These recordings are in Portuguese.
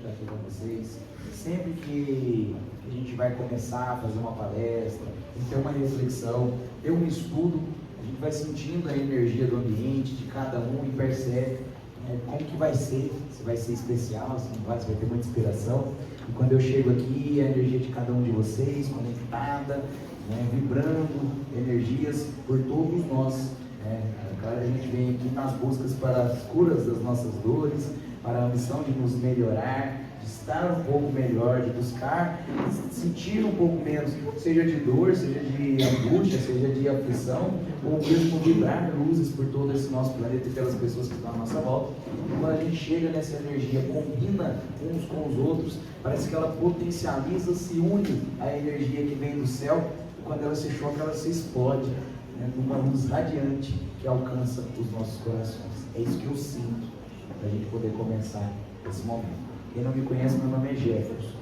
estar aqui com vocês. Sempre que a gente vai começar a fazer uma palestra, ter uma reflexão, ter um estudo, a gente vai sentindo a energia do ambiente, de cada um, e percebe como que vai ser, se vai ser especial, se não vai, se vai ter muita inspiração. E quando eu chego aqui, a energia de cada um de vocês, conectada, vibrando, energias por todos nós. Claro, a gente vem aqui nas buscas para as curas das nossas dores, para a ambição de nos melhorar, de estar um pouco melhor, de buscar sentir um pouco menos, seja de dor, seja de angústia, seja de aflição, ou mesmo vibrar luzes por todo esse nosso planeta e pelas pessoas que estão à nossa volta. Quando a gente chega nessa energia, combina uns com os outros, parece que ela potencializa, se une à energia que vem do céu, e quando ela se choca, ela se explode, numa luz radiante que alcança os nossos corações. É isso que eu sinto, para a gente poder começar esse momento. Quem não me conhece, meu nome é Jefferson.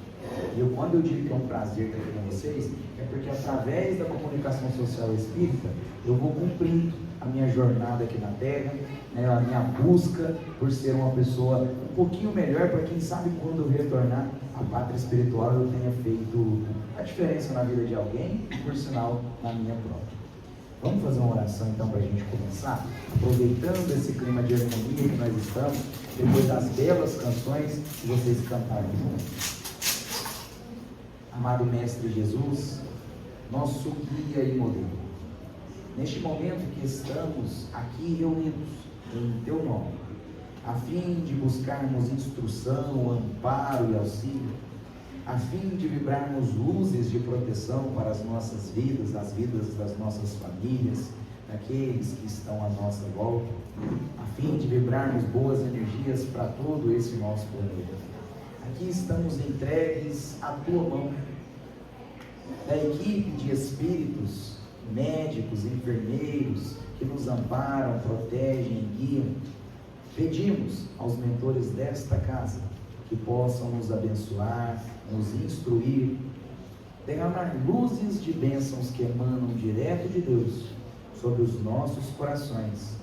E quando eu digo que é um prazer estar aqui com vocês, é porque através da comunicação social espírita, eu vou cumprindo a minha jornada aqui na Terra, a minha busca por ser uma pessoa um pouquinho melhor, para quem sabe quando eu retornar à pátria espiritual eu tenha feito a diferença na vida de alguém e, por sinal, na minha própria. Vamos fazer uma oração então para a gente começar, aproveitando esse clima de harmonia que nós estamos, depois das belas canções que vocês cantaram juntos. Amado Mestre Jesus, nosso guia e modelo, neste momento que estamos aqui reunidos em Teu nome, a fim de buscarmos instrução, amparo e auxílio, a fim de vibrarmos luzes de proteção para as nossas vidas, as vidas das nossas famílias, daqueles que estão à nossa volta, a fim de vibrarmos boas energias para todo esse nosso planeta. Aqui estamos entregues à Tua mão, da equipe de espíritos, médicos, enfermeiros, que nos amparam, protegem, guiam. Pedimos aos mentores desta casa que possam nos abençoar, nos instruir, derramar luzes de bênçãos que emanam direto de Deus sobre os nossos corações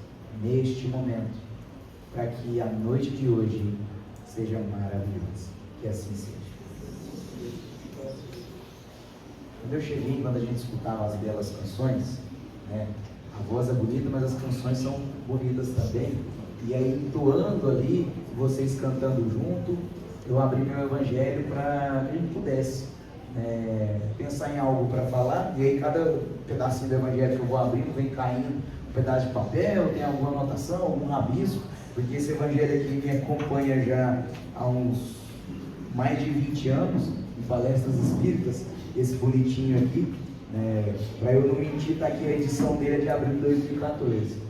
neste momento, para que a noite de hoje seja maravilhosa. Que assim seja. Quando eu cheguei, quando a gente escutava as belas canções, a voz é bonita, mas as canções são bonitas também. E aí, entoando ali, vocês cantando junto, eu abri meu evangelho para que a gente pudesse pensar em algo para falar. E aí, cada pedacinho do evangelho que eu vou abrindo, vem caindo um pedaço de papel, tem alguma anotação, algum rabisco, porque esse evangelho aqui me acompanha já há uns mais de 20 anos, em palestras espíritas. Esse bonitinho aqui, para eu não mentir, está aqui a edição dele de abril de 2014.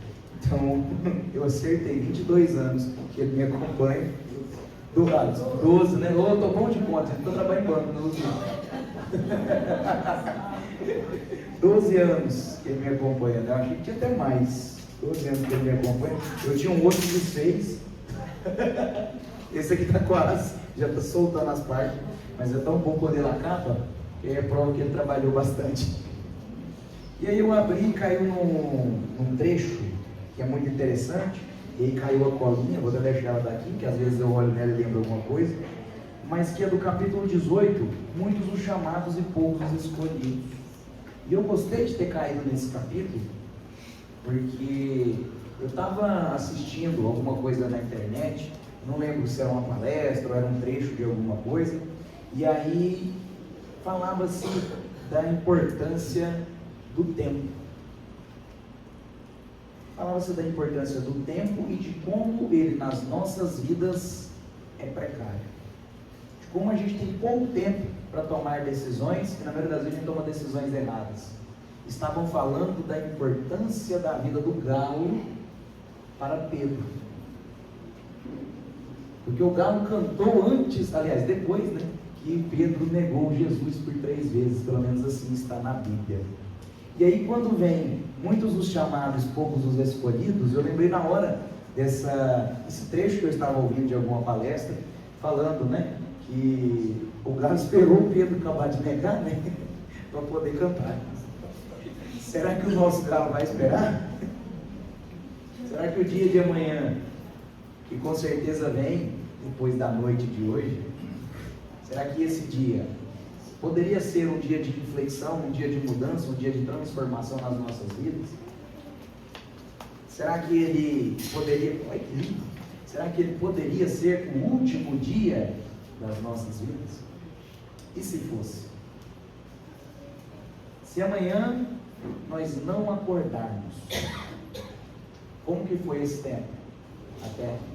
Então, eu acertei 22 anos que ele me acompanha. 12, né? Eu estou bom de conta, estou trabalhando em banco, não uso. 12 anos que ele me acompanha, né? Eu achei que tinha até mais. 12 anos que ele me acompanha. Eu tinha um outro de 6. Esse aqui está quase, já está soltando as partes. Mas é tão bom poder na capa, que é prova que ele trabalhou bastante. E aí eu abri e caiu num trecho que é muito interessante. E aí caiu a colinha, vou deixar ela daqui, que às vezes eu olho nela e lembro alguma coisa, mas que é do capítulo 18, muitos os chamados e poucos os escolhidos. E eu gostei de ter caído nesse capítulo, porque eu estava assistindo alguma coisa na internet, não lembro se era uma palestra ou era um trecho de alguma coisa, e aí falava-se da importância do tempo. Falava-se da importância do tempo e de como ele nas nossas vidas é precário. De como a gente tem pouco tempo para tomar decisões e na maioria das vezes a gente toma decisões erradas. Estavam falando da importância da vida do galo para Pedro. Porque o galo cantou antes, aliás, depois, que Pedro negou Jesus por 3 vezes, pelo menos assim está na Bíblia. E aí quando vem muitos os chamados, poucos os escolhidos, eu lembrei na hora esse trecho que eu estava ouvindo de alguma palestra, falando, que o galo esperou o Pedro acabar de negar, para poder cantar. Será que o nosso galo vai esperar? Será que o dia de amanhã, que com certeza vem, depois da noite de hoje? Será que esse dia poderia ser um dia de reflexão, um dia de mudança, um dia de transformação nas nossas vidas? Será que ele poderia, olha que lindo, será que ele poderia ser o último dia das nossas vidas? E se fosse? Se amanhã nós não acordarmos, como que foi esse tempo? Até aqui.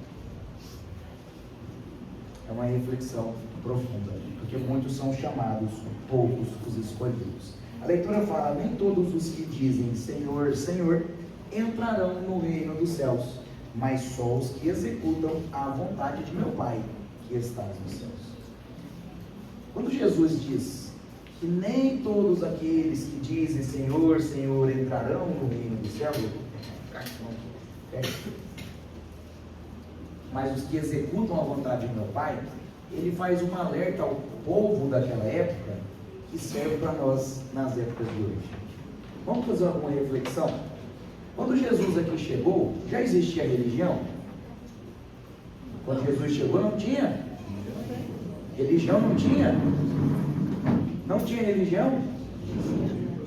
É uma reflexão profunda, porque muitos são chamados, poucos os escolhidos. A leitura fala: nem todos os que dizem Senhor, Senhor, entrarão no reino dos céus, mas só os que executam a vontade de meu Pai, que está nos céus. Quando Jesus diz que nem todos aqueles que dizem Senhor, Senhor, entrarão no reino dos céus, mas os que executam a vontade de meu Pai, ele faz um alerta ao povo daquela época que serve para nós nas épocas de hoje. Vamos fazer alguma reflexão? Quando Jesus aqui chegou, já existia religião? Quando Jesus chegou, não tinha? Religião não tinha? Não tinha religião?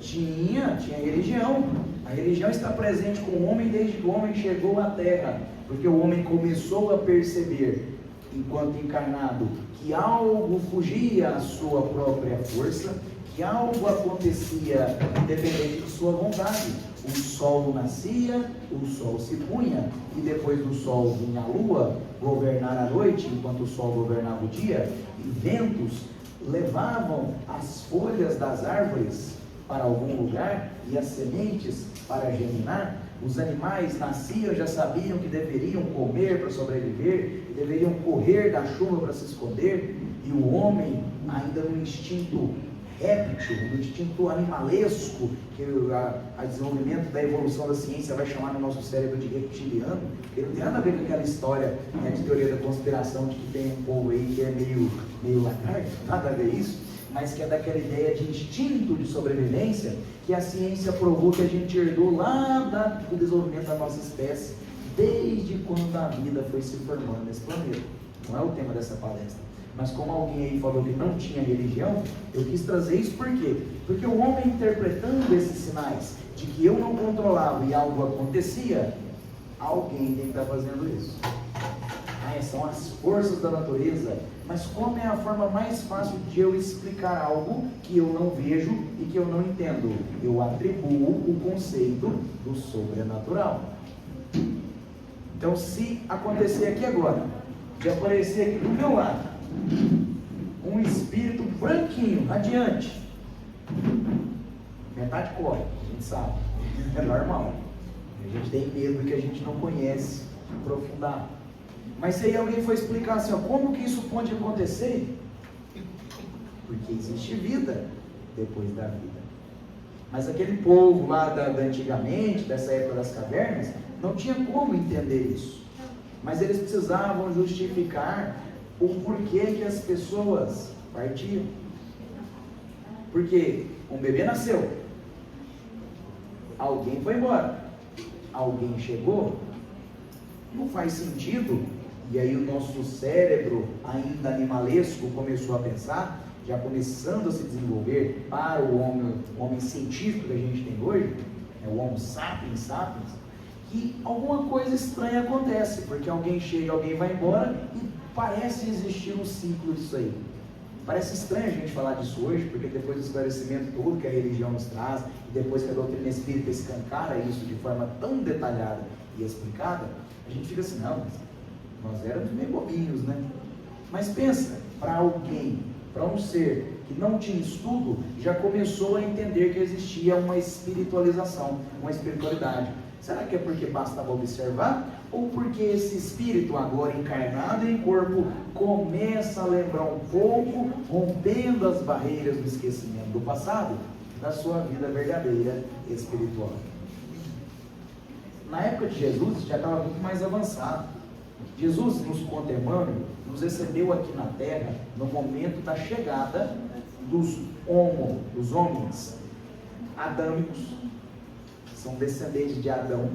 Tinha religião. A religião está presente com o homem desde que o homem chegou à terra, porque o homem começou a perceber, enquanto encarnado, que algo fugia à sua própria força, que algo acontecia independente de sua vontade. O sol nascia, o sol se punha, e depois do sol vinha a lua governar a noite, enquanto o sol governava o dia, e ventos levavam as folhas das árvores para algum lugar e as sementes para germinar. Os animais nasciam, já sabiam que deveriam comer para sobreviver, que deveriam correr da chuva para se esconder, e o homem, ainda no instinto réptil, no instinto animalesco, que o desenvolvimento da evolução da ciência vai chamar no nosso cérebro de reptiliano, que não tem nada a ver com aquela história, né, de teoria da conspiração, de que tem um povo aí que é meio lagarto, nada a ver isso, mas que é daquela ideia de instinto de sobrevivência, que a ciência provou que a gente herdou lá do desenvolvimento da nossa espécie, desde quando a vida foi se formando nesse planeta. Não é o tema dessa palestra. Mas como alguém aí falou que não tinha religião, eu quis trazer isso por quê? Porque o homem, interpretando esses sinais de que eu não controlava e algo acontecia, alguém tem que estar fazendo isso. São as forças da natureza. Mas como é a forma mais fácil de eu explicar algo que eu não vejo e que eu não entendo? Eu atribuo o conceito do sobrenatural. Então, se acontecer aqui agora, de aparecer aqui do meu lado um espírito branquinho, radiante, metade corre, a gente sabe, é normal. A gente tem medo do que a gente não conhece aprofundar. Mas se aí alguém for explicar assim, ó, como que isso pode acontecer? Porque existe vida depois da vida. Mas aquele povo lá da antigamente, dessa época das cavernas, não tinha como entender isso. Mas eles precisavam justificar o porquê que as pessoas partiam. Porque um bebê nasceu, alguém foi embora, alguém chegou, não faz sentido. E aí o nosso cérebro, ainda animalesco, começou a pensar, já começando a se desenvolver para o homem científico que a gente tem hoje, o Homo sapiens, que alguma coisa estranha acontece, porque alguém chega, alguém vai embora, e parece existir um ciclo disso aí. Parece estranho a gente falar disso hoje, porque depois do esclarecimento todo que a religião nos traz, e depois que a doutrina espírita escancara isso de forma tão detalhada e explicada, a gente fica assim, não, nós éramos meio bobinhos, né? Mas pensa, para alguém, para um ser que não tinha estudo, já começou a entender que existia uma espiritualização, uma espiritualidade. Será que é porque bastava observar? Ou porque esse espírito, agora encarnado em corpo, começa a lembrar um pouco, rompendo as barreiras do esquecimento do passado, da sua vida verdadeira espiritual? Na época de Jesus, já estava muito mais avançado. Jesus, nos contemporâneos, nos recebeu aqui na terra no momento da chegada dos homens adâmicos, são descendentes de Adão,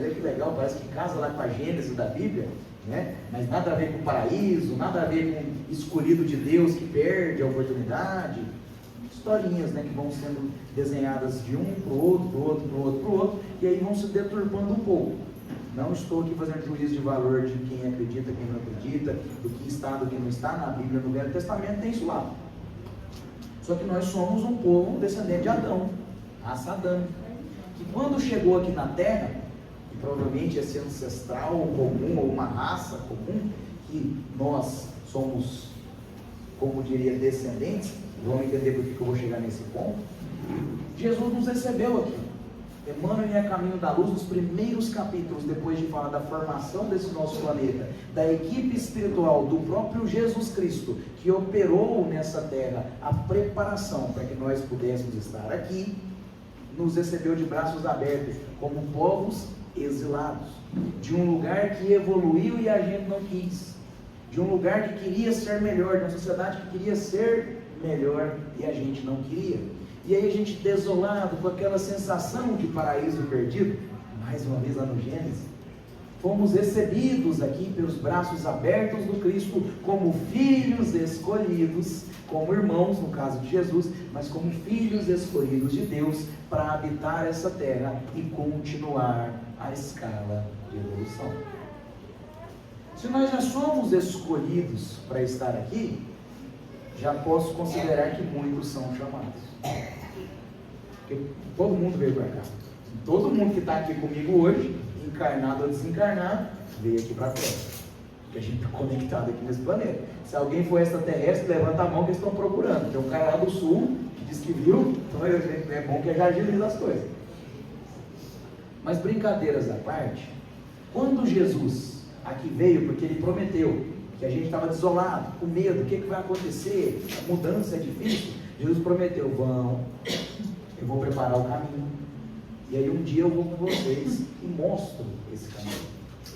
Olha que legal, parece que casa lá com a Gênesis da Bíblia, né? Mas nada a ver com o paraíso, nada a ver com o escolhido de Deus que perde a oportunidade. Historinhas, né, que vão sendo desenhadas de um para o outro, para o outro, para o outro, para o outro, e aí vão se deturpando um pouco. Não estou aqui fazendo juízo de valor de quem acredita, quem não acredita, do que está, do que não está. Na Bíblia, no Velho Testamento, tem isso lá. Só que nós somos um povo descendente de Adão, raça adâmica, que quando chegou aqui na Terra, e provavelmente esse ancestral comum, ou uma raça comum, que nós somos, como diria, descendentes, vamos entender por que eu vou chegar nesse ponto. Jesus nos recebeu aqui. Emmanuel é Caminho da Luz, nos primeiros capítulos, depois de falar da formação desse nosso planeta, da equipe espiritual do próprio Jesus Cristo, que operou nessa terra a preparação para que nós pudéssemos estar aqui, nos recebeu de braços abertos, como povos exilados, de um lugar que evoluiu e a gente não quis, de um lugar que queria ser melhor, de uma sociedade que queria ser melhor e a gente não queria. E aí a gente desolado, com aquela sensação de paraíso perdido, mais uma vez lá no Gênesis, fomos recebidos aqui pelos braços abertos do Cristo, como filhos escolhidos, como irmãos no caso de Jesus, mas como filhos escolhidos de Deus, para habitar essa terra e continuar a escala de evolução. Se nós já somos escolhidos para estar aqui, já posso considerar que muitos são chamados. Porque todo mundo veio para cá. Todo mundo que está aqui comigo hoje, encarnado ou desencarnado, veio aqui para a Terra. Porque a gente está conectado aqui nesse planeta. Se alguém for extraterrestre, levanta a mão que eles estão procurando. Tem um cara lá do sul que diz que viu, então é bom que já agiliza as coisas. Mas brincadeiras à parte, quando Jesus aqui veio, porque ele prometeu que a gente estava desolado, com medo, o que vai acontecer, a mudança é difícil, Jesus prometeu, eu vou preparar o caminho, e aí um dia eu vou com vocês e mostro esse caminho.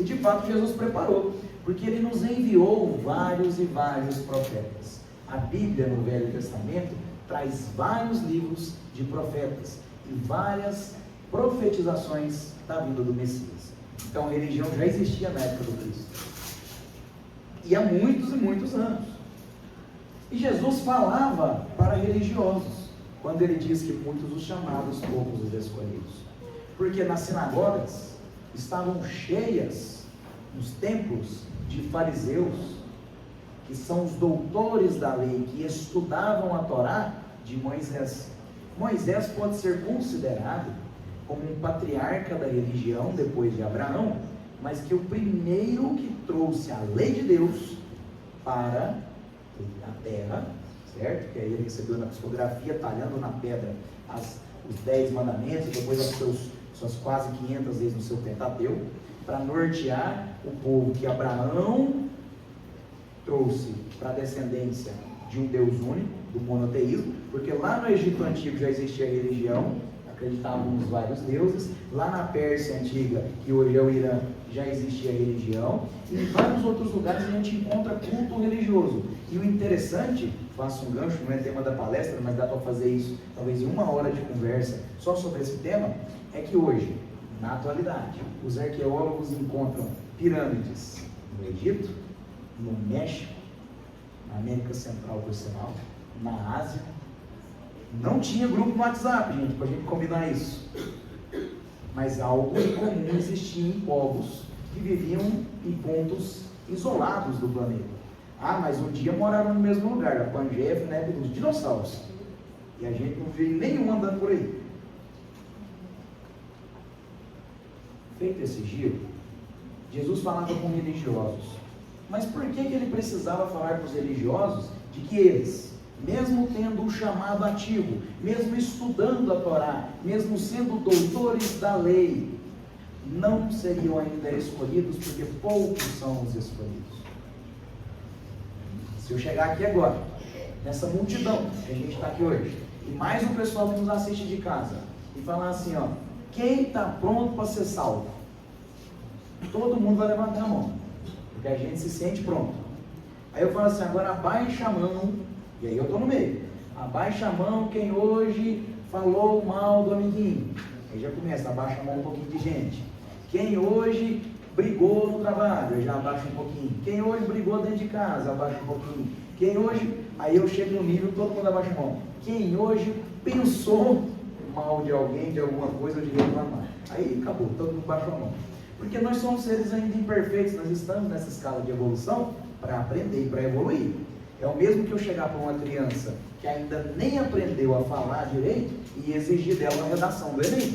E de fato Jesus preparou, porque ele nos enviou vários e vários profetas. A Bíblia no Velho Testamento traz vários livros de profetas e várias profetizações da vinda do Messias. Então a religião já existia na época do Cristo. E há muitos e muitos anos. E Jesus falava para religiosos, quando ele diz que muitos os chamados, poucos os escolhidos. Porque nas sinagogas estavam cheias, nos templos, de fariseus, que são os doutores da lei, que estudavam a Torá de Moisés. Moisés pode ser considerado como um patriarca da religião depois de Abraão, mas que o primeiro que trouxe a lei de Deus para a terra, certo? Que aí ele recebeu na psicografia, talhando na pedra os 10 mandamentos, e depois as suas quase 500 vezes no seu Pentateuco, para nortear o povo que Abraão trouxe para a descendência de um Deus único, do monoteísmo, porque lá no Egito Antigo já existia a religião, acreditavam nos vários deuses. Lá na Pérsia Antiga, que hoje é o Irã, já existia religião, e em vários outros lugares a gente encontra culto religioso. E o interessante, faço um gancho, não é tema da palestra, mas dá para fazer isso talvez em 1 hora de conversa só sobre esse tema, é que hoje, na atualidade, os arqueólogos encontram pirâmides no Egito, no México, na América Central, por sinal, na Ásia. Não tinha grupo no WhatsApp, gente, para a gente combinar isso. Mas algo em comum existia em povos que viviam em pontos isolados do planeta. Ah, mas um dia moraram no mesmo lugar, a Pangeia, na época dos dinossauros. E a gente não viu nenhum andando por aí. Feito esse giro, Jesus falava com religiosos. Mas por que ele precisava falar para os religiosos de que eles, mesmo tendo um chamado ativo, mesmo estudando a Torá, mesmo sendo doutores da lei, não seriam ainda escolhidos, porque poucos são os escolhidos? Se eu chegar aqui agora, nessa multidão que a gente está aqui hoje, e mais o pessoal que nos assiste de casa, e falar assim, ó, quem está pronto para ser salvo? Todo mundo vai levantar a mão, porque a gente se sente pronto. Aí eu falo assim, agora abaixa a mão, e aí eu estou no meio, abaixa a mão quem hoje falou mal do amiguinho. Aí já começa, abaixa a mão um pouquinho de gente. Quem hoje brigou no trabalho, eu já abaixo um pouquinho. Quem hoje brigou dentro de casa, abaixa um pouquinho. Quem hoje, aí eu chego no nível, todo mundo abaixa a mão. Quem hoje pensou mal de alguém, de alguma coisa, eu diria reclamar. Aí acabou, todo mundo baixa a mão. Porque nós somos seres ainda imperfeitos, nós estamos nessa escala de evolução para aprender e para evoluir. É o mesmo que eu chegar para uma criança que ainda nem aprendeu a falar direito e exigir dela uma redação do Enem.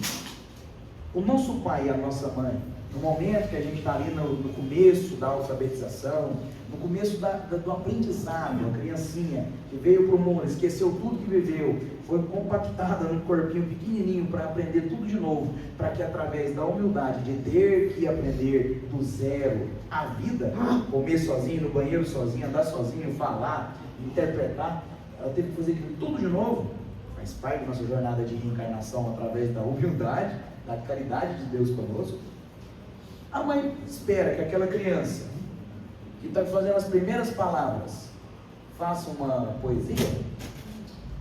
O nosso pai e a nossa mãe, no momento que a gente está ali no começo da alfabetização, no começo do aprendizado, a criancinha que veio para o mundo, esqueceu tudo que viveu, foi compactada num corpinho pequenininho para aprender tudo de novo, para que através da humildade de ter que aprender do zero a vida, comer sozinho, no banheiro sozinho, andar sozinho, falar, interpretar, ela teve que fazer aquilo tudo de novo. Faz parte da nossa jornada de reencarnação através da humildade, da caridade de Deus conosco. A mãe espera que aquela criança que está fazendo as primeiras palavras faça uma poesia.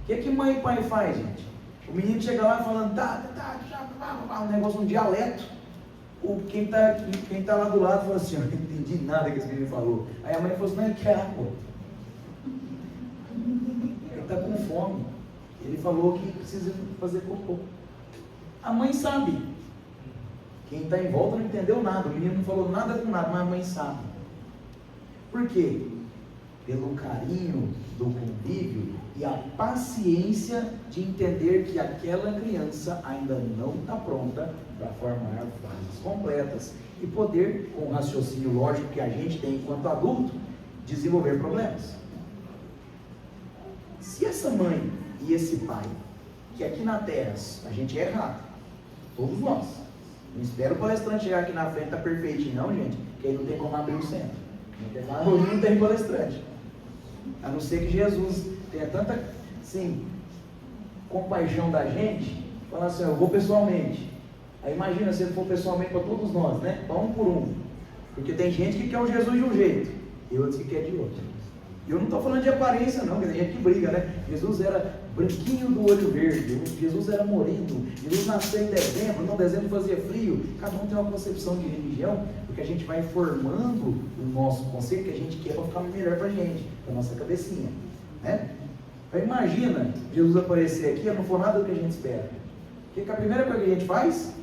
O que mãe e pai faz, gente? O menino chega lá falando um negócio, um dialeto. Quem tá lá do lado fala assim, eu não entendi nada que esse menino falou. Aí a mãe falou assim, não, ele quer água. Ele está com fome. Ele falou que precisa fazer cocô. A mãe sabe. Quem está em volta não entendeu nada. O menino não falou nada com nada, mas a mãe sabe. Por quê? Pelo carinho do convívio e a paciência de entender que aquela criança ainda não está pronta para formar frases completas e poder, com o raciocínio lógico que a gente tem enquanto adulto, desenvolver problemas. Se essa mãe e esse pai, que aqui na Terra a gente é errado, todos nós, não espero o palestrante chegar aqui na frente e tá perfeitinho, não, gente, porque aí não tem como abrir o centro. Não tem palestrante. A não ser que Jesus tenha tanta, sim, compaixão da gente, falar assim, eu vou pessoalmente. Aí imagina se ele for pessoalmente para todos nós, né? Para um por um. Porque tem gente que quer o Jesus de um jeito e outros que quer de outro. E eu não estou falando de aparência não, porque tem gente que briga, né? Jesus era branquinho do olho verde, Jesus era moreno, Jesus nasceu em dezembro, não, dezembro fazia frio. Cada um tem uma concepção de religião, porque a gente vai formando o nosso conceito que a gente quer para ficar melhor para a gente, para a nossa cabecinha, né? Então imagina Jesus aparecer aqui e não for nada do que a gente espera. O que a primeira coisa que a gente faz?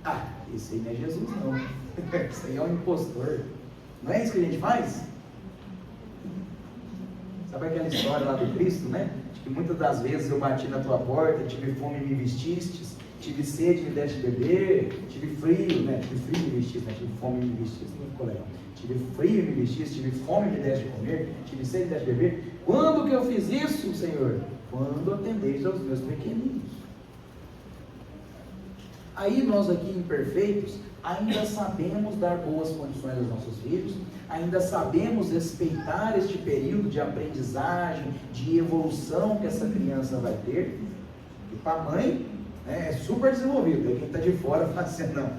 Ah, esse aí não é Jesus não, esse aí é um impostor. Não é isso que a gente faz? Sabe aquela história lá do Cristo, né? De que muitas das vezes eu bati na tua porta, tive fome e me vestistes, tive sede e me deste beber, tive frio, né? Tive frio e me vestiste, né? Tive fome e me vestiste, não ficou legal. Tive frio e me vestiste, tive fome e me deste comer, tive sede e me deste beber. Quando que eu fiz isso, Senhor? Quando atendeis aos meus pequeninos. Aí nós aqui imperfeitos, ainda sabemos dar boas condições aos nossos filhos, ainda sabemos respeitar este período de aprendizagem, de evolução que essa criança vai ter. E para a mãe, né, é super desenvolvido. Aí quem está de fora fala assim, não,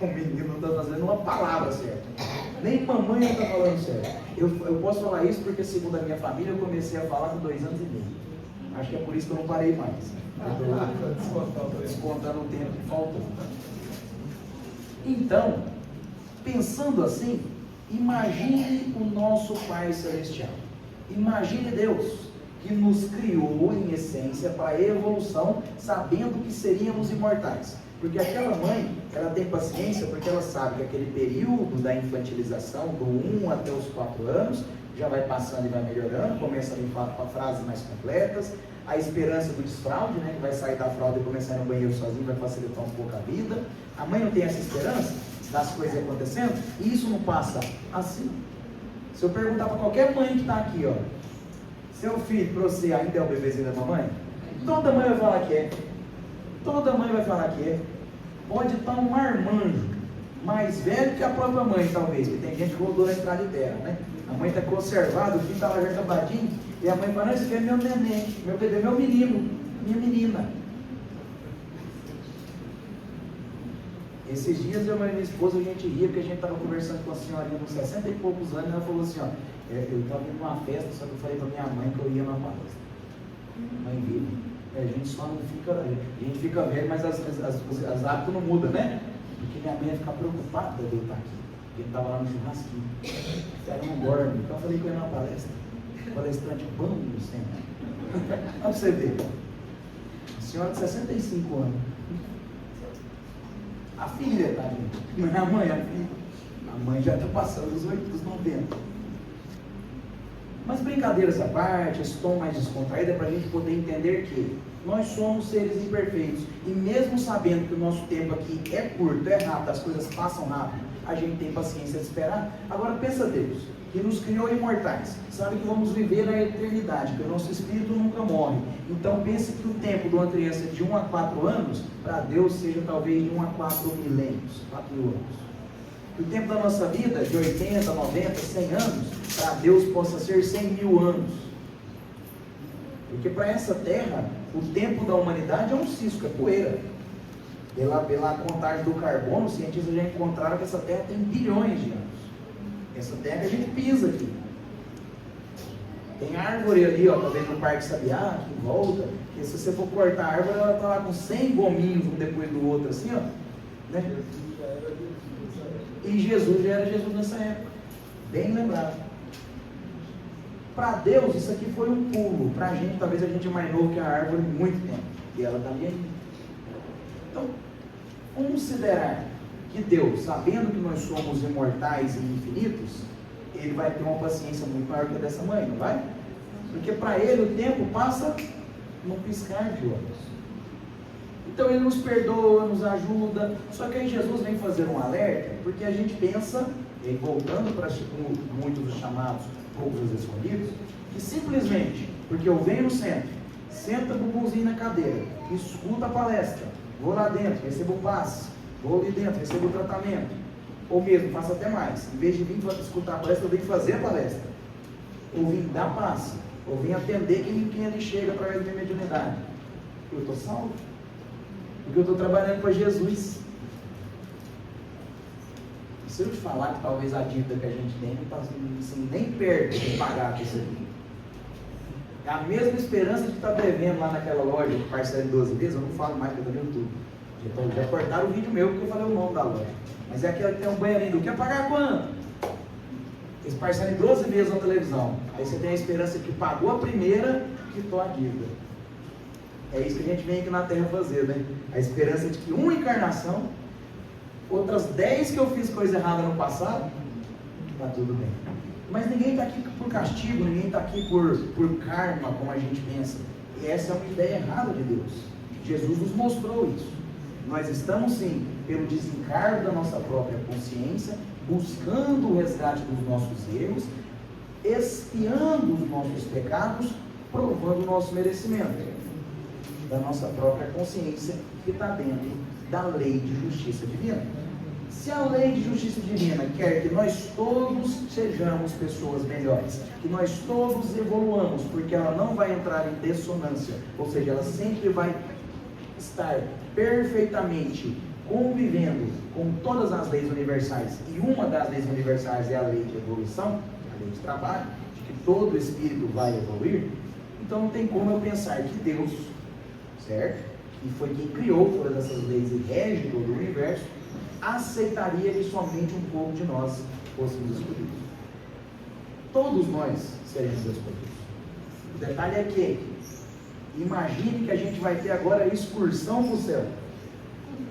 o menino não está fazendo uma palavra certa. Nem mamãe não está falando certo. Eu posso falar isso porque, segundo a minha família, eu comecei a falar com 2 anos e meio. Acho que é por isso que eu não parei mais. Estou descontando o tempo que faltou. Então, pensando assim, imagine o nosso Pai Celestial. Imagine Deus, que nos criou em essência para a evolução, sabendo que seríamos imortais. Porque aquela mãe, ela tem paciência, porque ela sabe que aquele período da infantilização, do 1 até os 4 anos, já vai passando e vai melhorando, começa a falar frases mais completas, a esperança do desfraude, né, que vai sair da fralda e começar no banheiro sozinho, vai facilitar um pouco a vida. A mãe não tem essa esperança das coisas acontecendo, e isso não passa assim. Se eu perguntar para qualquer mãe que está aqui, ó, seu filho, para você, ainda é o bebezinho da mamãe? Toda mãe vai falar que é. Toda mãe vai falar que é. Pode estar um marmanjo, mais velho que a própria mãe, talvez, porque tem gente que rodou na estrada de terra, né? A mãe está conservada, o filho está lá já acabadinho, e a mãe fala, não, esse aqui é meu neném, meu bebê, meu menino, minha menina. Esses dias eu e minha esposa, a gente ria, porque a gente estava conversando com a senhorinha de uns 60 e poucos anos, e ela falou assim, ó, eu estava indo numa festa, só que eu falei para minha mãe que eu ia na palestra. Mãe vive. A gente só não fica, a gente fica velho, mas as hábitos não mudam, né? porque minha mãe ia ficar preocupada de eu estar aqui. Porque ele estava lá no churrasquinho. Ela não dorme. Então eu falei com ele na palestra. Palestrante bom do centro. Olha pra você ver. A senhora de 65 anos. A filha, tá, gente? Não é a mãe, a filha. A mãe já está passando dos 8, dos 90. Mas brincadeiras à parte, esse tom mais descontraído é para a gente poder entender que nós somos seres imperfeitos. E mesmo sabendo que o nosso tempo aqui é curto, é rápido, as coisas passam rápido, a gente tem paciência de esperar. Agora pensa Deus, que nos criou imortais, sabe que vamos viver na eternidade, que o nosso espírito nunca morre. Então pense que o tempo de uma criança de 1 a 4 anos, para Deus seja talvez de 1 a 4 milênios, 4 mil anos. Que o tempo da nossa vida, de 80, 90, 100 anos, para Deus possa ser 100 mil anos. Porque para essa terra, o tempo da humanidade é um cisco, é poeira. Pela contagem do carbono, os cientistas já encontraram que essa terra tem bilhões de anos. Essa terra que a gente pisa aqui. Tem árvore ali, ó, talvez no Parque Sabiá, que volta, que se você for cortar a árvore, ela está lá com 100 gominhos um depois do outro, assim, ó. Né? E Jesus já era Jesus nessa época. Bem lembrado. Para Deus, isso aqui foi um pulo. Para a gente, talvez a gente é mais novo que a árvore muito tempo. E ela está ali ainda. Então, considerar que Deus, sabendo que nós somos imortais e infinitos, Ele vai ter uma paciência muito maior que a dessa mãe, não vai? Porque para Ele o tempo passa num piscar de olhos. Então Ele nos perdoa, nos ajuda. Só que aí Jesus vem fazer um alerta, porque a gente pensa, e voltando para muitos dos chamados, poucos dos escolhidos, que simplesmente, porque eu venho no centro, senta bumbumzinho na cadeira, escuta a palestra, vou lá dentro, recebo o passe, vou ali dentro, recebo o tratamento, ou mesmo, faço até mais, em vez de vir escutar a palestra, eu venho fazer a palestra, ou vim dar passe, ou vim atender quem ali chega através da minha mediunidade. Eu estou salvo, porque eu estou trabalhando para Jesus. Se eu te falar que talvez a dívida que a gente tem não está assim, nem perto de pagar com isso aqui. É a mesma esperança de estar devendo lá naquela loja que parcela em 12 vezes, eu não falo mais que eu estou no YouTube. Já cortaram o vídeo meu porque eu falei o nome da loja. Mas é aquela que tem um banheirinho, quer pagar quanto? Eles parcelam em 12 vezes na televisão. Aí você tem a esperança que pagou a primeira, quitou a dívida. É isso que a gente vem aqui na Terra fazer, né? A esperança de que uma encarnação, outras 10 que eu fiz coisa errada no passado, está tudo bem. Mas ninguém está aqui por castigo, ninguém está aqui por karma, como a gente pensa. E essa é uma ideia errada de Deus. Jesus nos mostrou isso. Nós estamos sim, pelo desencargo da nossa própria consciência, buscando o resgate dos nossos erros, expiando os nossos pecados, provando o nosso merecimento, da nossa própria consciência que está dentro da lei de justiça divina. Se a lei de justiça divina quer que nós todos sejamos pessoas melhores, que nós todos evoluamos, porque ela não vai entrar em dissonância, ou seja, ela sempre vai estar perfeitamente convivendo com todas as leis universais, e uma das leis universais é a lei de evolução, a lei de trabalho, de que todo espírito vai evoluir. Então não tem como eu pensar que Deus, certo? E foi quem criou todas essas leis e rege todo o universo, aceitaria que somente um pouco de nós fôssemos escolhidos. Todos nós seremos escolhidos. O detalhe é que, imagine que a gente vai ter agora a excursão para o céu.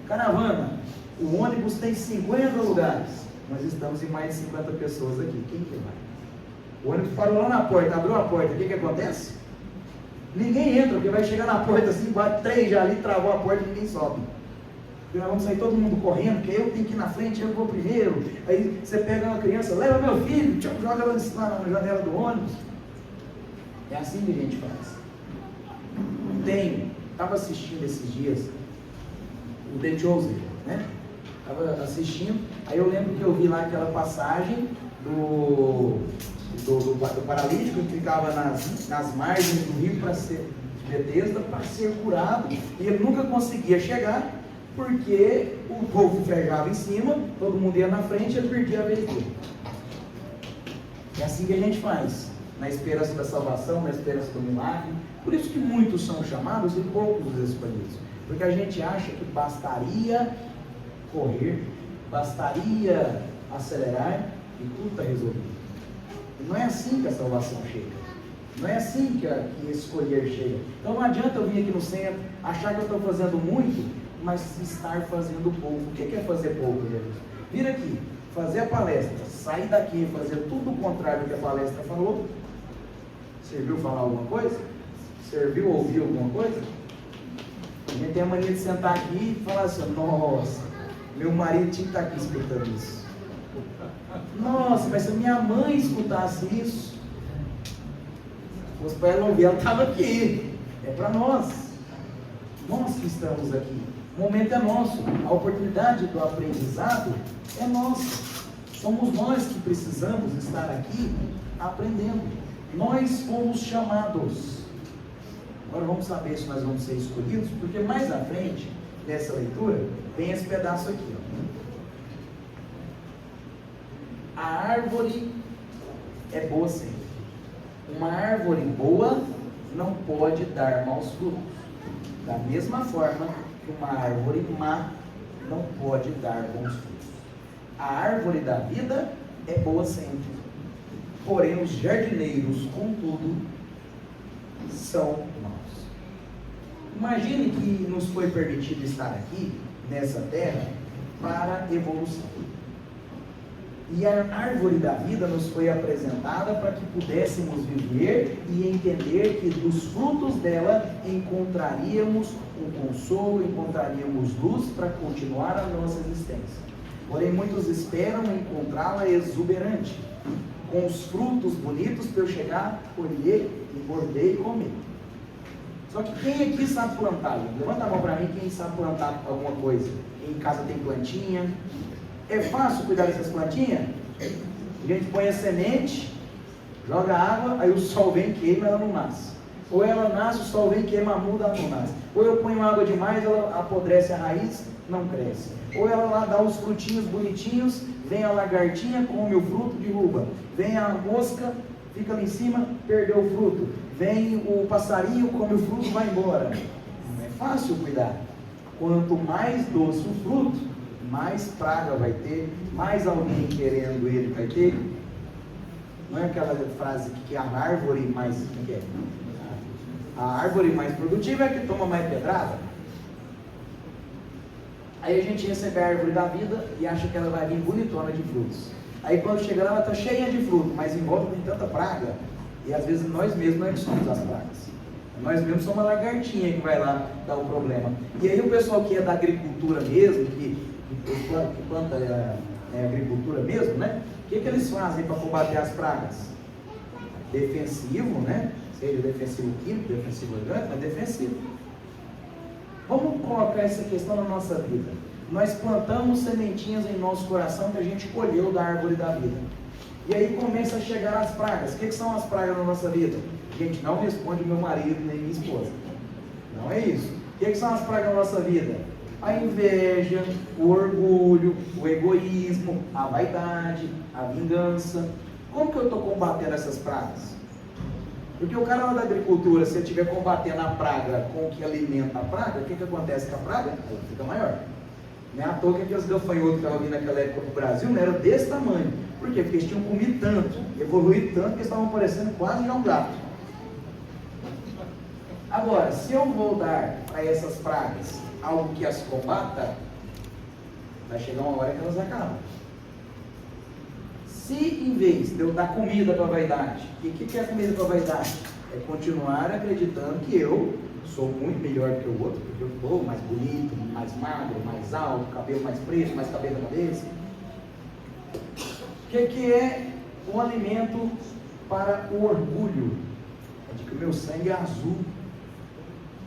Caravana, o ônibus tem 50 lugares, nós estamos em mais de 50 pessoas aqui. Quem que vai? O ônibus parou lá na porta, abriu a porta, o que acontece? Ninguém entra, porque vai chegar na porta assim, bate 3 já ali, travou a porta e ninguém sobe. Porque nós vamos sair todo mundo correndo, porque eu tenho que ir na frente, eu vou primeiro. Aí você pega uma criança, leva meu filho, joga ela lá na janela do ônibus. É assim que a gente faz. Estava assistindo esses dias o The Chosen, né? Estava assistindo, aí eu lembro que eu vi lá aquela passagem do paralítico que ficava nas margens do rio para ser Betesda, para ser curado, e ele nunca conseguia chegar, porque o povo frejava em cima, todo mundo ia na frente e ele perdia a vez dele. É assim que a gente faz, na esperança da salvação, na esperança do milagre. Por isso que muitos são chamados e poucos os escolhidos, porque a gente acha que bastaria correr, bastaria acelerar e tudo está resolvido. E não é assim que a salvação chega. Não é assim que escolher chega. Então não adianta eu vir aqui no centro, achar que eu estou fazendo muito, mas estar fazendo pouco. O que é fazer pouco, Jesus? Vir aqui, fazer a palestra, sair daqui e fazer tudo o contrário do que a palestra falou. Serviu falar alguma coisa? Serviu ouvir alguma coisa? A gente tem a mania de sentar aqui e falar assim: nossa, meu marido tinha que estar aqui escutando isso. Nossa, mas se a minha mãe escutasse isso, fosse para ela ouvir, ela estava aqui. É para nós. Nós que estamos aqui. O momento é nosso. A oportunidade do aprendizado é nossa. Somos nós que precisamos estar aqui aprendendo. Nós fomos chamados. Agora vamos saber se nós vamos ser escolhidos, porque mais à frente dessa leitura tem esse pedaço aqui, ó. A árvore é boa sempre. Uma árvore boa não pode dar maus frutos. Da mesma forma que uma árvore má não pode dar bons frutos. A árvore da vida é boa sempre. Porém, os jardineiros, contudo, são maus. Imagine que nos foi permitido estar aqui, nessa terra, para evolução. E a árvore da vida nos foi apresentada para que pudéssemos viver e entender que dos frutos dela encontraríamos um consolo, encontraríamos luz para continuar a nossa existência. Porém, muitos esperam encontrá-la exuberante, com os frutos bonitos para eu chegar, colher, morder e comer. Só que quem aqui sabe plantar? Levanta a mão para mim quem sabe plantar alguma coisa. Em casa tem plantinha. É fácil cuidar dessas plantinhas? A gente põe a semente, joga água, aí o sol vem, queima, ela não nasce. Ou ela nasce, o sol vem, queima, muda, ela não nasce. Ou eu ponho água demais, ela apodrece a raiz, não cresce. Ou ela lá dá os frutinhos bonitinhos, vem a lagartinha, come o fruto, derruba. Vem a mosca, fica lá em cima, perdeu o fruto. Vem o passarinho, come o fruto, vai embora. Não é fácil cuidar. Quanto mais doce o fruto, mais praga vai ter, mais alguém querendo ele vai ter. Não é aquela frase que a árvore mais... que é? A árvore mais produtiva é a que toma mais pedrada. Aí a gente recebe a árvore da vida e acha que ela vai vir bonitona de frutos. Aí quando chega lá, ela está cheia de fruto, mas em volta tem tanta praga. E às vezes nós mesmos não é que somos as pragas. Nós mesmos somos uma lagartinha que vai lá dar o problema. E aí o pessoal que é da agricultura mesmo, que planta agricultura mesmo, né? O que eles fazem para combater as pragas? Defensivo, né? Seja defensivo químico, defensivo orgânico, mas defensivo. Vamos colocar essa questão na nossa vida. Nós plantamos sementinhas em nosso coração que a gente colheu da árvore da vida. E aí começa a chegar as pragas. O que são as pragas na nossa vida? A gente não responde meu marido nem minha esposa. Não é isso. O que são as pragas na nossa vida? A inveja, o orgulho, o egoísmo, a vaidade, a vingança. Como que eu estou combatendo essas pragas? Porque o cara lá da agricultura, se ele estiver combatendo a praga com o que alimenta a praga, o que acontece com a praga? Ela fica maior. Não é à toa que aqueles gafanhotos que estavam vindo naquela época para o Brasil não eram desse tamanho. Por quê? Porque eles tinham comido tanto, evoluído tanto, que eles estavam parecendo quase já um gato. Agora, se eu vou dar para essas pragas algo que as combata, vai chegar uma hora que elas acabam. Se em vez de eu dar comida para a vaidade, e o que é comida para a vaidade? É continuar acreditando que eu sou muito melhor que o outro, porque eu estou mais bonito, mais magro, mais alto, cabelo mais preto, mais cabelo na cabeça. O que é um alimento para o orgulho? É de que o meu sangue é azul,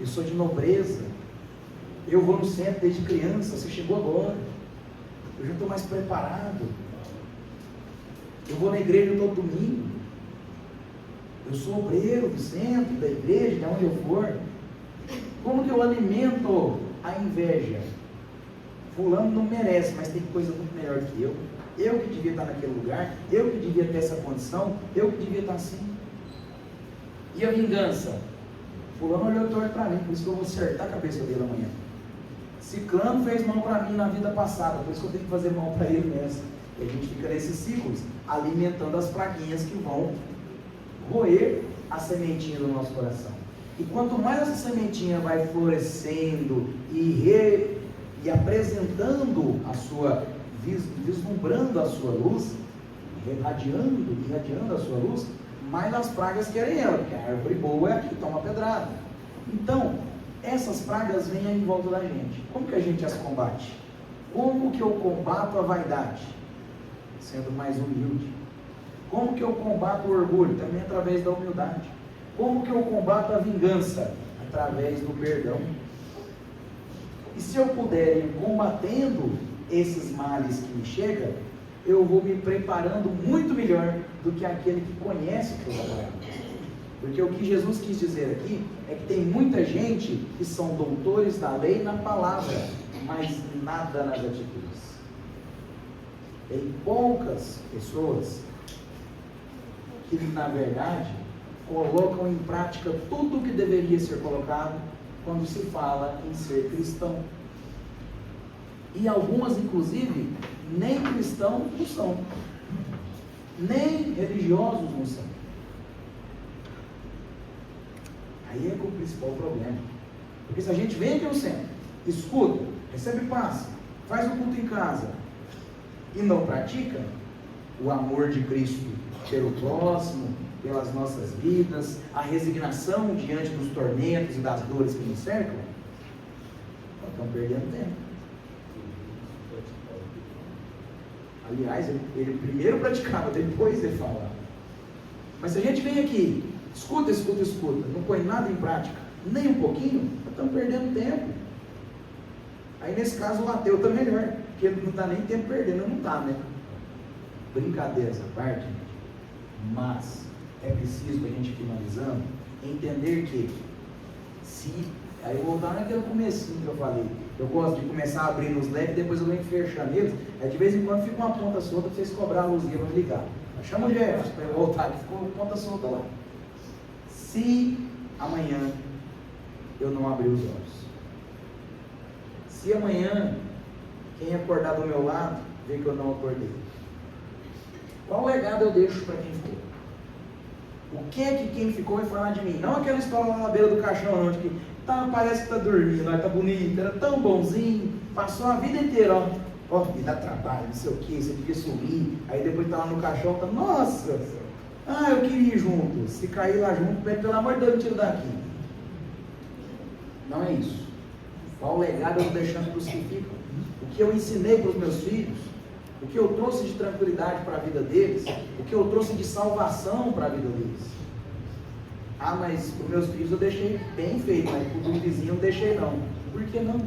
eu sou de nobreza, eu vou no centro desde criança, você chegou agora, eu já estou mais preparado, eu vou na igreja todo domingo, eu sou obreiro do centro, da igreja, de onde eu for. Como que eu alimento a inveja? Fulano não merece, mas tem coisa muito melhor que eu que devia estar naquele lugar, eu que devia ter essa condição, eu que devia estar assim. E a vingança? Fulano olhou torto para mim, por isso que eu vou acertar a cabeça dele amanhã. Ciclano fez mal para mim na vida passada, por isso que eu tenho que fazer mal para ele nessa. E a gente fica nesses ciclos, alimentando as praguinhas que vão roer a sementinha do nosso coração. E quanto mais essa sementinha vai florescendo e apresentando a sua, vislumbrando a sua luz, irradiando a sua luz, mais as pragas querem ela, porque a árvore boa é a que toma pedrada. Então, essas pragas vêm em volta da gente. Como que a gente as combate? Como que eu combato a vaidade? Sendo mais humilde. Como que eu combato o orgulho? Também através da humildade. Como que eu combato a vingança? Através do perdão. E se eu puder ir combatendo esses males que me chegam, eu vou me preparando muito melhor do que aquele que conhece o que eu vou. Porque o que Jesus quis dizer aqui é que tem muita gente que são doutores da lei na palavra, mas nada nas atitudes. Tem poucas pessoas que, na verdade, colocam em prática tudo o que deveria ser colocado quando se fala em ser cristão. E algumas, inclusive, nem cristãos não são, nem religiosos não são. Aí é que é o principal problema. Porque se a gente vem aqui no centro, escuta, recebe paz, faz o culto em casa e não pratica o amor de Cristo pelo próximo, pelas nossas vidas, a resignação diante dos tormentos e das dores que nos cercam, nós estamos perdendo tempo. Aliás, ele primeiro praticava, depois ele falava. Mas se a gente vem aqui, escuta, não põe nada em prática, nem um pouquinho, nós estamos perdendo tempo. Aí nesse caso o ateu está melhor, porque ele não está nem tempo perdendo, não está, né? Brincadeiras à parte, gente. Mas é preciso, a gente finalizando, entender que aí eu vou voltar naquele comecinho que eu falei, eu gosto de começar a abrir nos leques, depois eu venho fechar neles, de vez em quando fica uma ponta solta para vocês cobrar a luzinha para me ligar. Chama o Jefferson para eu voltar, que ficou ponta solta lá. Se amanhã eu não abrir os olhos, se amanhã quem acordar do meu lado ver que eu não acordei, qual legado eu deixo para quem ficou? O que é que quem ficou vai falar de mim? Não aquela história lá na beira do caixão, não, de que parece que está dormindo, está bonito, era tão bonzinho, passou a vida inteira, me dá trabalho, não sei o que, você devia sumir, aí depois está lá no caixão, nossa, eu queria ir junto, se cair lá junto, pelo amor de Deus, me tira daqui. Não é isso. Qual legado eu estou deixando para os que ficam? O que eu ensinei para os meus filhos? O que eu trouxe de tranquilidade para a vida deles? O que eu trouxe de salvação para a vida deles? Mas para os meus filhos eu deixei bem feito, mas para o vizinho eu não deixei não. Por que não?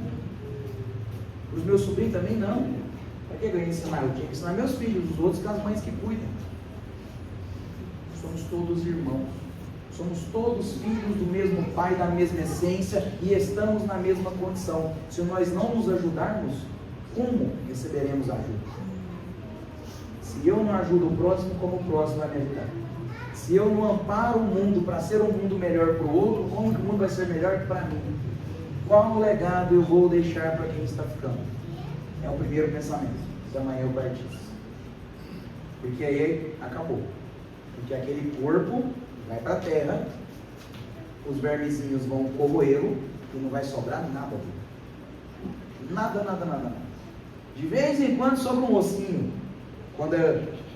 Para os meus sobrinhos também não. Para que eu ia ensinar? Eu tinha que ensinar meus filhos, os outros com as mães que cuidam. Somos todos irmãos. Somos todos filhos do mesmo Pai, da mesma essência, e estamos na mesma condição. Se nós não nos ajudarmos, como receberemos ajuda? Se eu não ajudo o próximo, como o próximo vai me ajudar? Se eu não amparo o mundo para ser um mundo melhor para o outro, como que o mundo vai ser melhor que para mim? Qual legado eu vou deixar para quem está ficando? É o primeiro pensamento, se amanhã eu partisse. Porque aí acabou. Porque aquele corpo vai para a terra, os vermezinhos vão corroê-lo e não vai sobrar nada dele. Nada. De vez em quando sobra um ossinho. Quando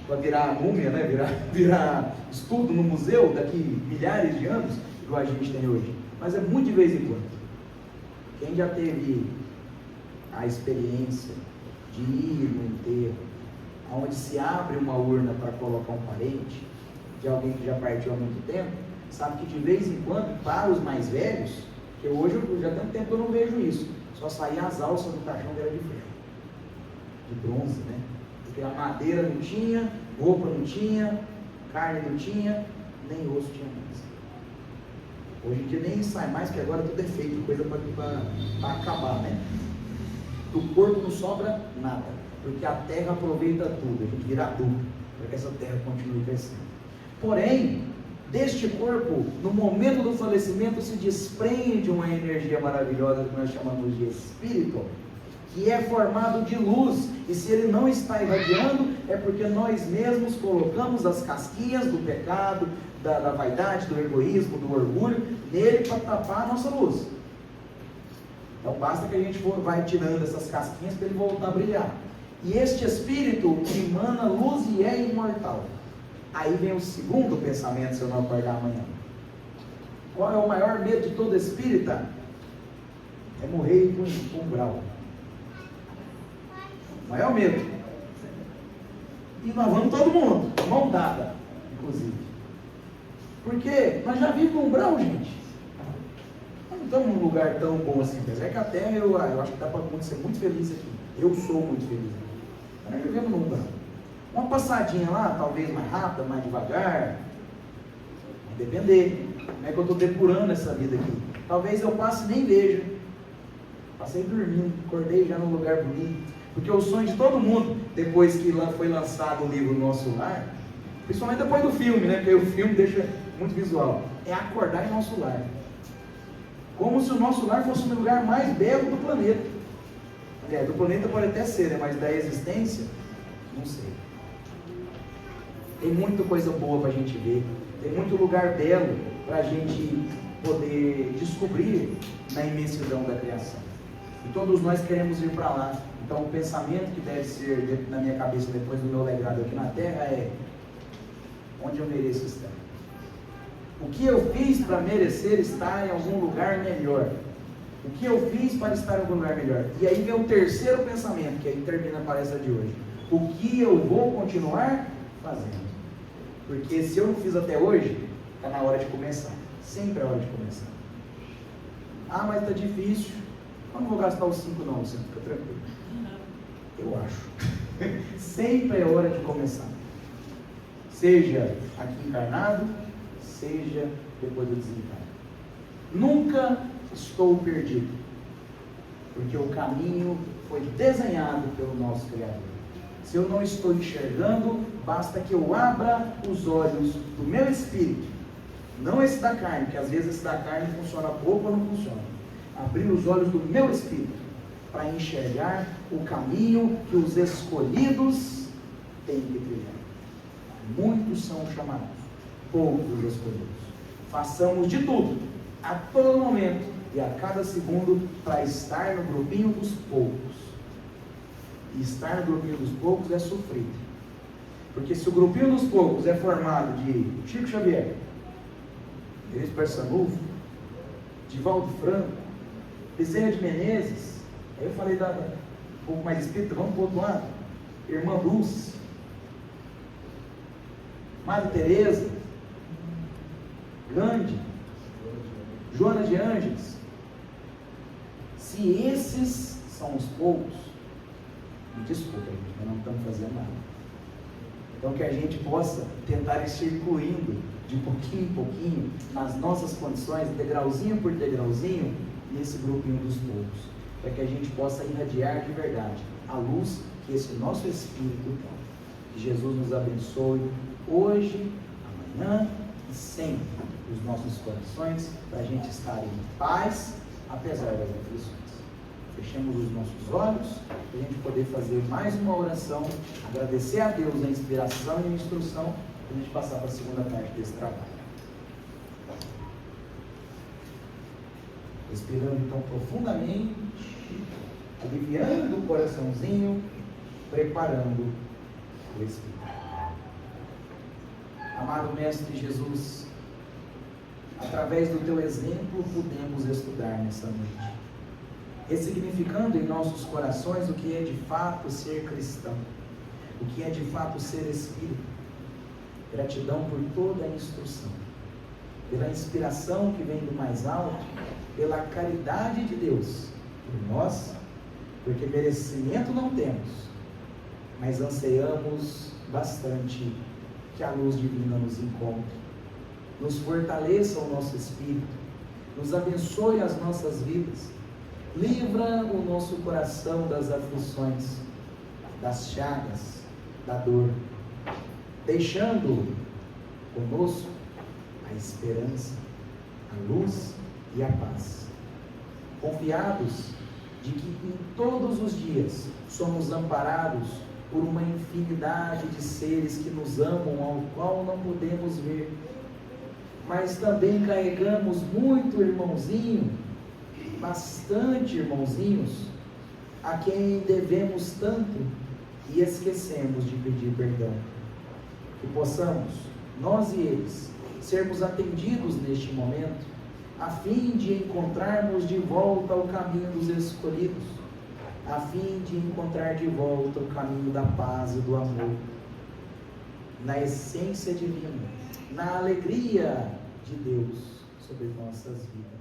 vai virar múmia, né? virar estudo no museu daqui milhares de anos, igual a gente tem hoje. Mas é muito de vez em quando. Quem já teve a experiência de ir no enterro, onde se abre uma urna para colocar um parente, de alguém que já partiu há muito tempo, sabe que de vez em quando, para os mais velhos, que hoje eu já tenho tempo que eu não vejo isso, só saía as alças do caixão que era de ferro, de bronze, né? Porque a madeira não tinha, roupa não tinha, carne não tinha, nem osso tinha mais. Hoje em dia nem sai mais, porque agora tudo é feito, coisa para acabar, né? Do corpo não sobra nada, porque a terra aproveita tudo, a gente vira adubo, para que essa terra continue crescendo. Porém, Deste corpo, no momento do falecimento, se desprende uma energia maravilhosa que nós chamamos de espírito, que é formado de luz, e se ele não está irradiando, é porque nós mesmos colocamos as casquinhas do pecado, da vaidade, do egoísmo, do orgulho, nele para tapar a nossa luz. Então basta que a gente vai tirando essas casquinhas para ele voltar a brilhar. E este espírito emana luz e é imortal. Aí vem o segundo pensamento, se eu não acordar amanhã. Qual é o maior medo de todo espírita? É morrer com um grau. O maior medo. E nós vamos todo mundo, mão dada, inclusive. Porque nós já vimos um grau, gente. Nós não estamos num lugar tão bom assim. Apesar que a Terra, eu acho que dá para ser muito feliz aqui. Eu sou muito feliz aqui. Nós vivemos num grau. Uma passadinha lá, talvez mais rápida, mais devagar. Vai depender. Como é que eu estou depurando essa vida aqui? Talvez eu passe e nem veja. Passei dormindo, acordei já num lugar bonito. Porque o sonho de todo mundo, depois que foi lançado o livro Nosso Lar, principalmente depois do filme, né? Porque o filme deixa muito visual, é acordar em nosso lar. Como se o nosso lar fosse o lugar mais belo do planeta. Do planeta pode até ser, né? Mas da existência, não sei. Tem muita coisa boa para a gente ver, tem muito lugar belo para a gente poder descobrir na imensidão da criação. E todos nós queremos ir para lá. Então o pensamento que deve ser na minha cabeça depois do meu legado aqui na Terra é: onde eu mereço estar? O que eu fiz para merecer estar em algum lugar melhor? O que eu fiz para estar em algum lugar melhor? E aí vem o terceiro pensamento, que aí termina a palestra de hoje. O que eu vou continuar fazendo? Porque se eu não fiz até hoje, está na hora de começar. Sempre é hora de começar. Ah, mas está difícil. Eu não vou gastar os 5 não, você fica tranquilo. Eu acho. Sempre é hora de começar. Seja aqui encarnado, seja depois do desencarne. Nunca estou perdido, porque o caminho foi desenhado pelo nosso Criador. Se eu não estou enxergando, basta que eu abra os olhos do meu espírito, não esse da carne, porque às vezes esse da carne funciona pouco ou não funciona. Abrir os olhos do meu espírito para enxergar o caminho que os escolhidos têm que trilhar. Muitos são chamados, poucos os escolhidos. Façamos de tudo, a todo momento e a cada segundo, para estar no grupinho dos poucos. E estar no grupinho dos poucos é sofrido. Porque se o grupinho dos poucos é formado de Chico Xavier, Luiz Barçanufo, Divaldo Franco, Bezerra de Menezes, aí eu falei um pouco mais espírita, vamos para o outro lado, Irmã Dulce, Madre Teresa, Gandhi, Joana de Ângeles. Se esses são os poucos, me desculpa, gente, nós não estamos fazendo nada. Então que a gente possa tentar ir circuindo de pouquinho em pouquinho, nas nossas condições, degrauzinho por degrauzinho, nesse grupinho dos poucos, para que a gente possa irradiar de verdade a luz que esse nosso Espírito tem. Que Jesus nos abençoe hoje, amanhã e sempre os nossos corações, para a gente estar em paz, apesar das aflições. Fechemos os nossos olhos, para a gente poder fazer mais uma oração, agradecer a Deus a inspiração e a instrução, para a gente passar para a segunda parte desse trabalho. Respirando então profundamente, aliviando o coraçãozinho, preparando o Espírito. Amado Mestre Jesus, através do Teu exemplo, podemos estudar nessa noite, ressignificando em nossos corações o que é de fato ser cristão, o que é de fato ser espírita. Gratidão por toda a instrução, pela inspiração que vem do mais alto, pela caridade de Deus por nós, porque merecimento não temos, mas ansiamos bastante que a luz divina nos encontre, nos fortaleça o nosso espírito, nos abençoe as nossas vidas, livra o nosso coração das aflições, das chagas, da dor, deixando conosco a esperança, a luz e a paz. Confiados de que em todos os dias somos amparados por uma infinidade de seres que nos amam, ao qual não podemos ver, mas também carregamos muito irmãozinho, bastante irmãozinhos, a quem devemos tanto e esquecemos de pedir perdão. Que possamos, nós e eles, sermos atendidos neste momento, a fim de encontrarmos de volta o caminho dos escolhidos, a fim de encontrar de volta o caminho da paz e do amor, na essência divina, na alegria de Deus sobre nossas vidas.